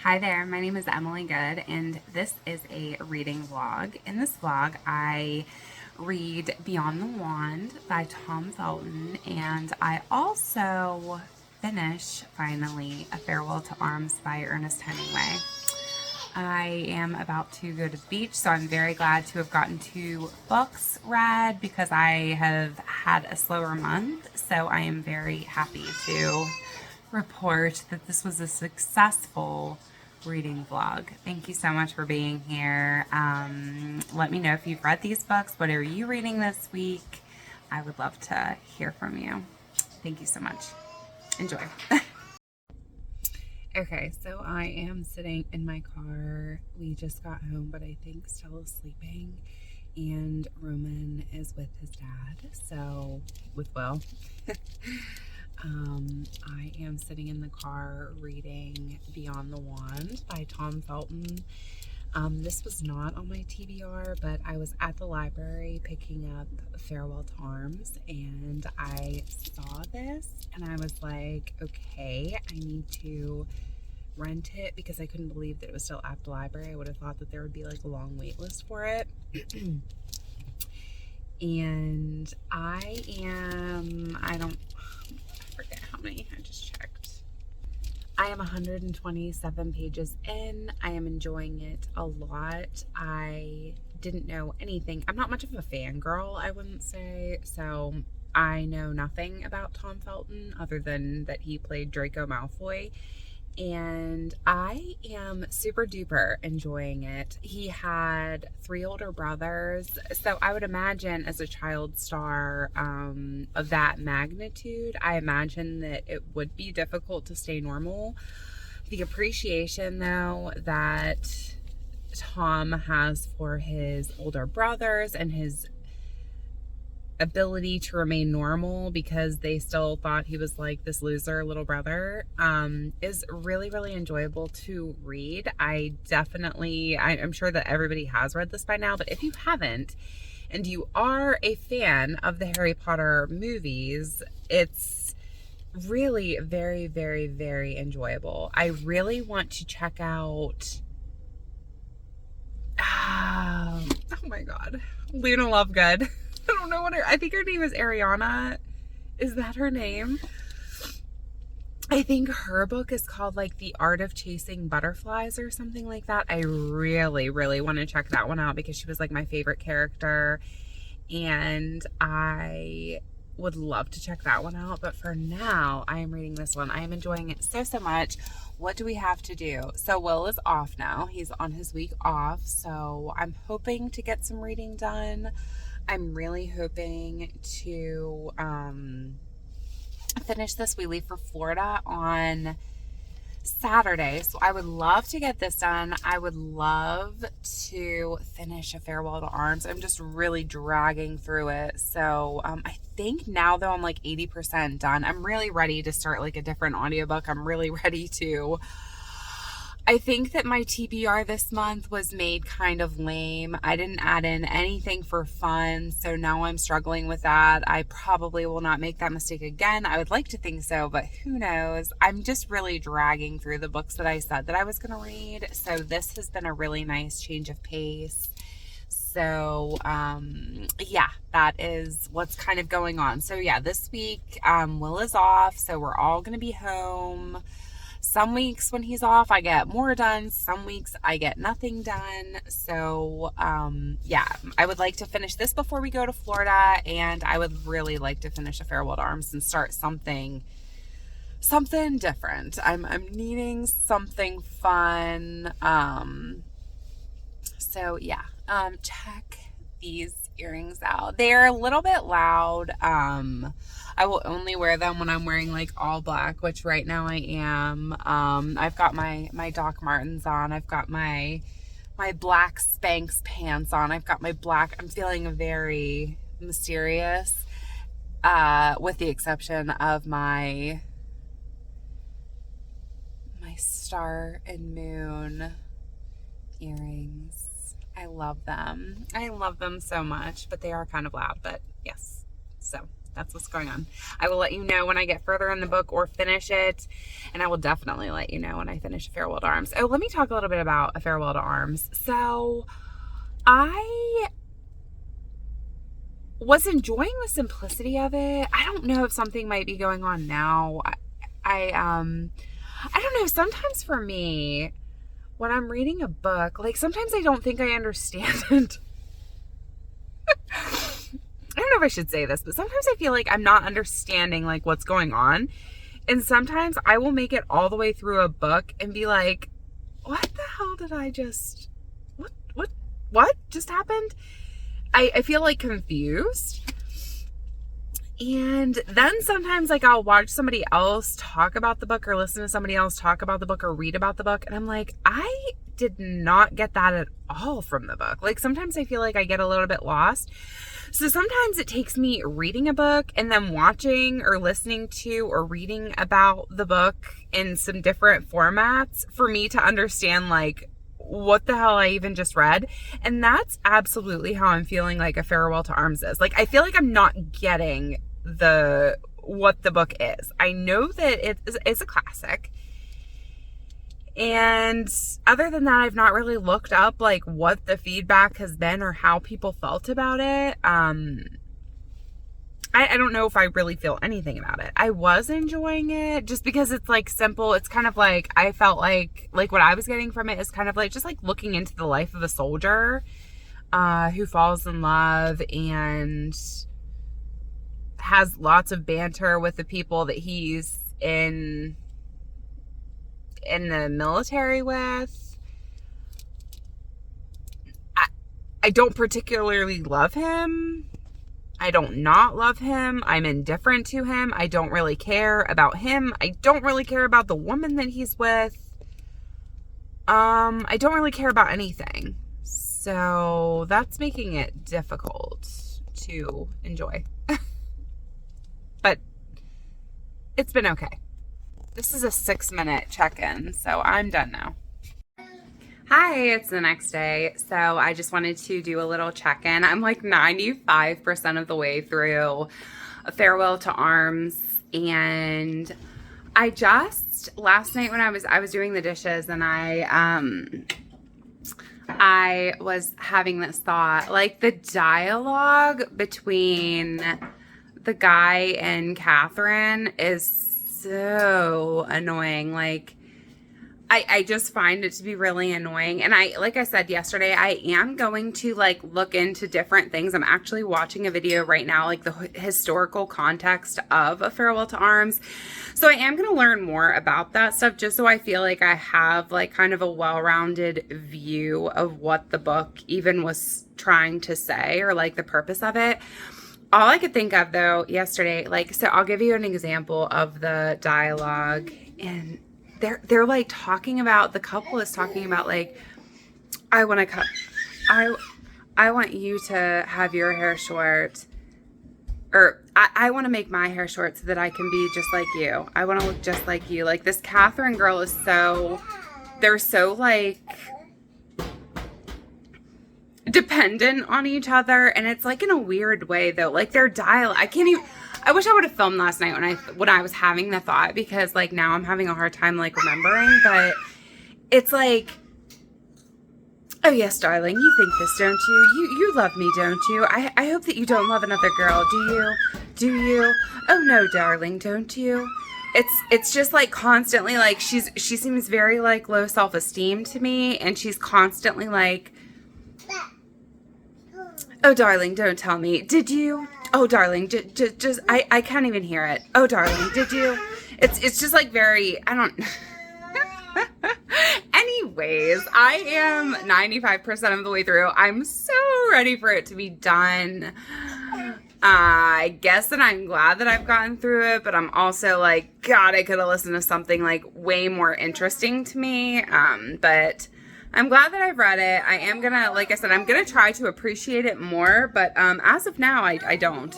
Hi there, my name is Emily Good, and this is a reading vlog. In this vlog, I read Beyond the Wand by Tom Felton, and I also finish, finally, A Farewell to Arms by Ernest Hemingway. I am about to go to the beach, so I'm very glad to have gotten 2 books read because I have had a slower month. So I am very happy to report that this was a successful reading vlog. Thank you so much for being here. Let me know if you've read these books. What are you reading this week? I would love to hear from you. Thank you so much. Enjoy. Okay, so I am sitting in my car. We just got home, but I think Stella's sleeping, and Roman is with his dad, so with Will. I am sitting in the car reading Beyond the Wand by Tom Felton. This was not on my TBR, but I was at the library picking up Farewell to Arms, and I saw this, and I was like, okay, I need to rent it because I couldn't believe that it was still at the library. I would have thought that there would be like a long wait list for it. And I forget how many, I just checked. I am 127 pages in. I am enjoying it a lot. I didn't know anything. I'm not much of a fangirl, I wouldn't say. So I know nothing about Tom Felton other than that he played Draco Malfoy. And I am super duper enjoying it. He had 3 older brothers, so I would imagine as a child star of that magnitude, I imagine that it would be difficult to stay normal. The appreciation, though, that Tom has for his older brothers and his ability to remain normal because they still thought he was like this loser little brother is really, really enjoyable to read. I'm sure that everybody has read this by now, but if you haven't and you are a fan of the Harry Potter movies, it's really very, very, very enjoyable. I really want to check out oh my god, Luna Lovegood. I don't know I think her name is Ariana. Is that her name? I think her book is called like The Art of Chasing Butterflies or something like that. I really, really want to check that one out because she was like my favorite character, and I would love to check that one out. But for now, I am reading this one. I am enjoying it so, so much. What do we have to do? So Will is off now. He's on his week off. So I'm hoping to get some reading done. I'm really hoping to finish this. We leave for Florida on Saturday, so I would love to get this done. I would love to finish A Farewell to Arms. I'm just really dragging through it. So I think now, though, I'm like 80% done. I'm really ready to start like a different audiobook. I'm really ready to... I think that my TBR this month was made kind of lame. I didn't add in anything for fun, so now I'm struggling with that. I probably will not make that mistake again. I would like to think so, but who knows? I'm just really dragging through the books that I said that I was going to read, so this has been a really nice change of pace. So, yeah, that is what's kind of going on. So, yeah, this week, Will is off, so we're all going to be home. Some weeks when he's off, I get more done. Some weeks I get nothing done. So, yeah, I would like to finish this before we go to Florida, and I would really like to finish A Farewell to Arms and start something different. I'm needing something fun. So yeah, check these earrings out. They're a little bit loud. I will only wear them when I'm wearing like all black, which right now I am. I've got my Doc Martens on. I've got my black Spanx pants on. I've got my black, I'm feeling very mysterious, with the exception of my star and moon earrings. I love them. I love them so much, but they are kind of loud, but yes. So That's what's going on. I will let you know when I get further in the book or finish it. And I will definitely let you know when I finish A Farewell to Arms. Oh, let me talk a little bit about A Farewell to Arms. So I was enjoying the simplicity of it. I don't know if something might be going on now. I don't know. Sometimes for me, when I'm reading a book, like sometimes I don't think I understand it. I don't know if I should say this, but sometimes I feel like I'm not understanding like what's going on. And sometimes I will make it all the way through a book and be like, what the hell did I just, what just happened? I feel like confused. And then sometimes like I'll watch somebody else talk about the book or listen to somebody else talk about the book or read about the book. And I'm like, I did not get that at all from the book. Like sometimes I feel like I get a little bit lost. So sometimes it takes me reading a book and then watching or listening to or reading about the book in some different formats for me to understand like what the hell I even just read. And that's absolutely how I'm feeling like A Farewell to Arms is. Like I feel like I'm not getting what the book is. I know that it's a classic. And other than that, I've not really looked up like what the feedback has been or how people felt about it. I don't know if I really feel anything about it. I was enjoying it just because it's like simple. It's kind of like, I felt like what I was getting from it is kind of like just like looking into the life of a soldier who falls in love and has lots of banter with the people that he's in the military with. I don't particularly love him. I don't not love him. I'm indifferent to him. I don't really care about him. I don't really care about the woman that he's with. I don't really care about anything. So that's making it difficult to enjoy. But it's been okay. This is a 6-minute check-in, so I'm done now. Hi, it's the next day. So I just wanted to do a little check-in. I'm like 95% of the way through A Farewell to Arms. And I just, last night when I was doing the dishes and I was having this thought, like the dialogue between the guy and Catherine is so annoying. Like, I just find it to be really annoying. And like I said yesterday, I am going to like look into different things. I'm actually watching a video right now, like the historical context of A Farewell to Arms. So I am going to learn more about that stuff just so I feel like I have like kind of a well-rounded view of what the book even was trying to say or like the purpose of it. All I could think of though yesterday, like, so I'll give you an example of the dialogue, and they're like talking about, the couple is talking about like, I want to cut, I want you to have your hair short, or I want to make my hair short so that I can be just like you. I want to look just like you. Like this Catherine girl is so, they're so like dependent on each other, and it's like in a weird way though. Like their dialogue, I wish I would have filmed last night when I was having the thought, because like now I'm having a hard time like remembering, but it's like, oh yes, darling, you think this, don't you? You love me, don't you? I hope that you don't love another girl, do you? Do you? Oh no, darling, don't you? It's just like constantly like she seems very like low self-esteem to me, and she's constantly like, oh darling, don't tell me. Did you? Oh darling, just I can't even hear it. Oh darling, did you? It's just like very, I don't. Anyways, I am 95% of the way through. I'm so ready for it to be done. I guess that I'm glad that I've gotten through it, but I'm also like, God, I could have listened to something like way more interesting to me. But I'm glad that I've read it. I am gonna, like I said, I'm gonna try to appreciate it more, but as of now, I don't.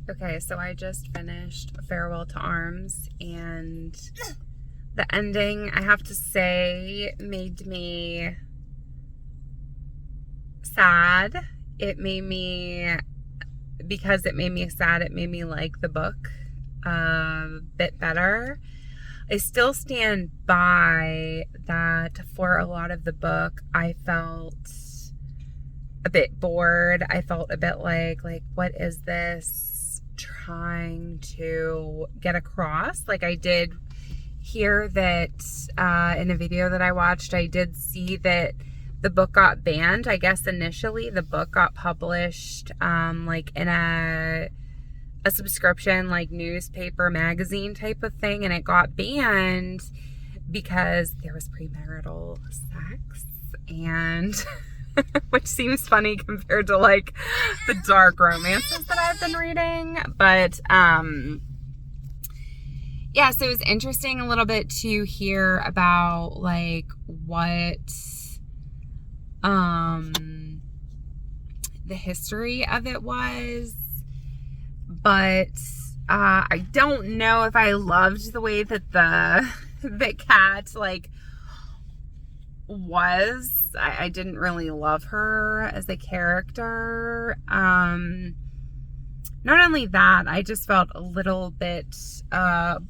Okay, so I just finished Farewell to Arms, and the ending, I have to say, made me sad. It made me because it made me sad, it made me like the book a bit better. I still stand by that for a lot of the book. I felt a bit bored. I felt a bit like what is this trying to get across? Like, I did hear that in a video that I watched, I did see that the book got banned. I guess initially the book got published like in a subscription, like newspaper, magazine type of thing, and it got banned because there was premarital sex, and which seems funny compared to like the dark romances that I've been reading. But yeah, so it was interesting a little bit to hear about like what the history of it was. But I don't know if I loved the way that the cat like was. I didn't really love her as a character. Not only that, I just felt a little bit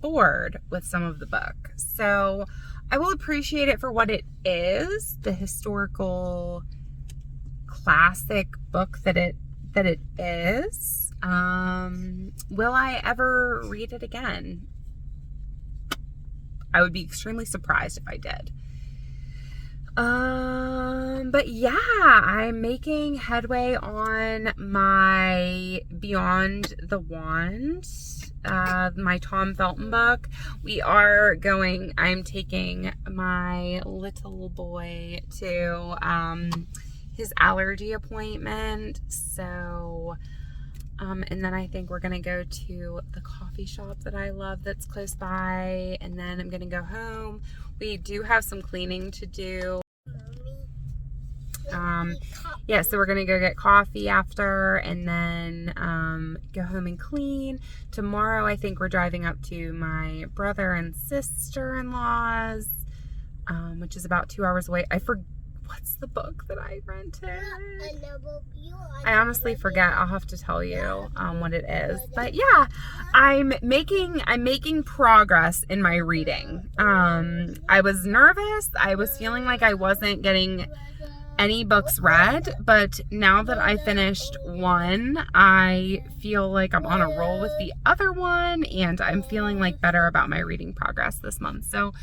bored with some of the book. So I will appreciate it for what it is, the historical classic book that it is. Will I ever read it again? I would be extremely surprised if I did. But yeah, I'm making headway on my Beyond the Wand, my Tom Felton book. I'm taking my little boy to, his allergy appointment. So, and then I think we're going to go to the coffee shop that I love that's close by. And then I'm going to go home. We do have some cleaning to do. Yeah, so we're going to go get coffee after and then go home and clean. Tomorrow, I think we're driving up to my brother and sister-in-law's, which is about 2 hours away. What's the book that I rented? I honestly forget. I'll have to tell you what it is. But yeah, I'm making progress in my reading. I was nervous. I was feeling like I wasn't getting any books read, but now that I finished one, I feel like I'm on a roll with the other one, and I'm feeling like better about my reading progress this month. So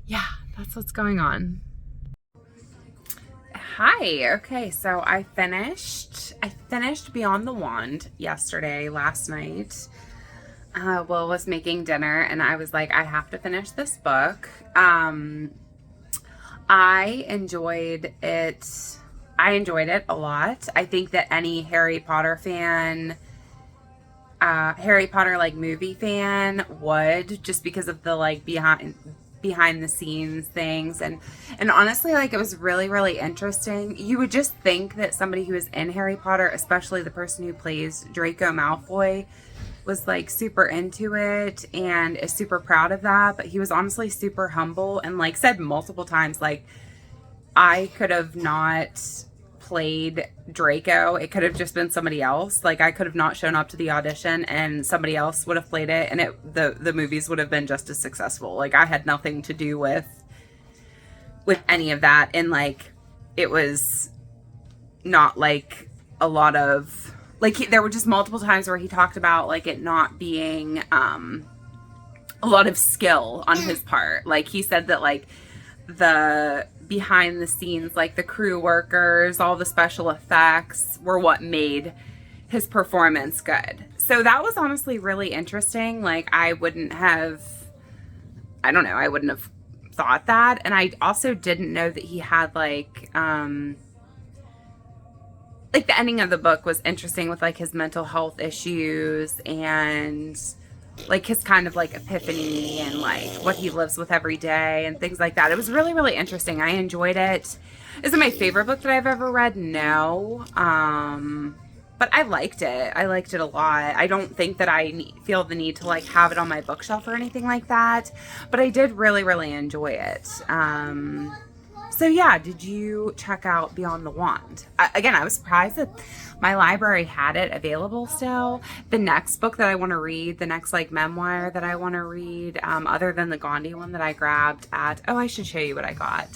yeah, that's what's going on. Hi. Okay, so I finished Beyond the Wand last night. Will was making dinner, and I was like, I have to finish this book. I enjoyed it a lot. I think that any Harry Potter fan, Harry Potter like movie fan would, just because of the like behind the scenes things, and honestly, like, it was really, really interesting. You would just think that somebody who is in Harry Potter, especially the person who plays Draco Malfoy, was like super into it and is super proud of that, but he was honestly super humble and like said multiple times, like, I could have not played Draco. It could have just been somebody else. Like, I could have not shown up to the audition and somebody else would have played it, and the movies would have been just as successful. Like, I had nothing to do with any of that, and like, it was not like a lot of like, there were just multiple times where he talked about like it not being a lot of skill on his part. Like, he said that like the behind the scenes, like the crew workers, all the special effects were what made his performance good. So that was honestly really interesting. Like, I wouldn't have thought that. And I also didn't know that he had like the ending of the book was interesting with like his mental health issues and like his kind of like epiphany and like what he lives with every day and things like that. It was really, really interesting. I enjoyed it. Is it my favorite book that I've ever read? No. But I liked it. I liked it a lot. I don't think that I feel the need to like have it on my bookshelf or anything like that, but I did really, really enjoy it. So yeah, did you check out Beyond the Wand? Again, I was surprised that my library had it available still. The next book that I want to read, the next like memoir that I want to read, other than the Gandhi one that I grabbed at, oh, I should show you what I got.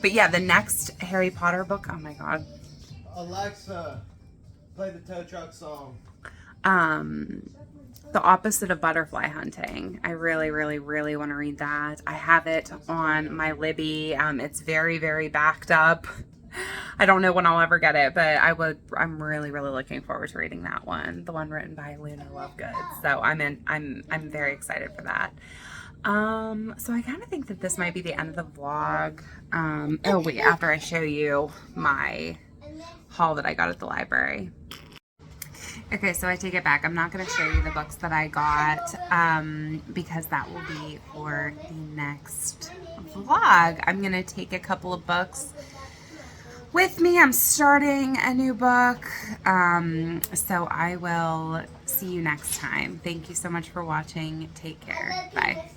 But yeah, the next Harry Potter book, oh my God. Alexa, play the tow truck song. The Opposite of Butterfly Hunting. I really, really, really want to read that. I have it on my Libby. It's very, very backed up. I don't know when I'll ever get it, but I'm really, really looking forward to reading that one. The one written by Luna Lovegood. So I'm very excited for that. So I kind of think that this might be the end of the vlog. Oh wait, after I show you my haul that I got at the library. Okay, so I take it back. I'm not going to show you the books that I got because that will be for the next vlog. I'm going to take a couple of books with me. I'm starting a new book, so I will see you next time. Thank you so much for watching. Take care. Bye.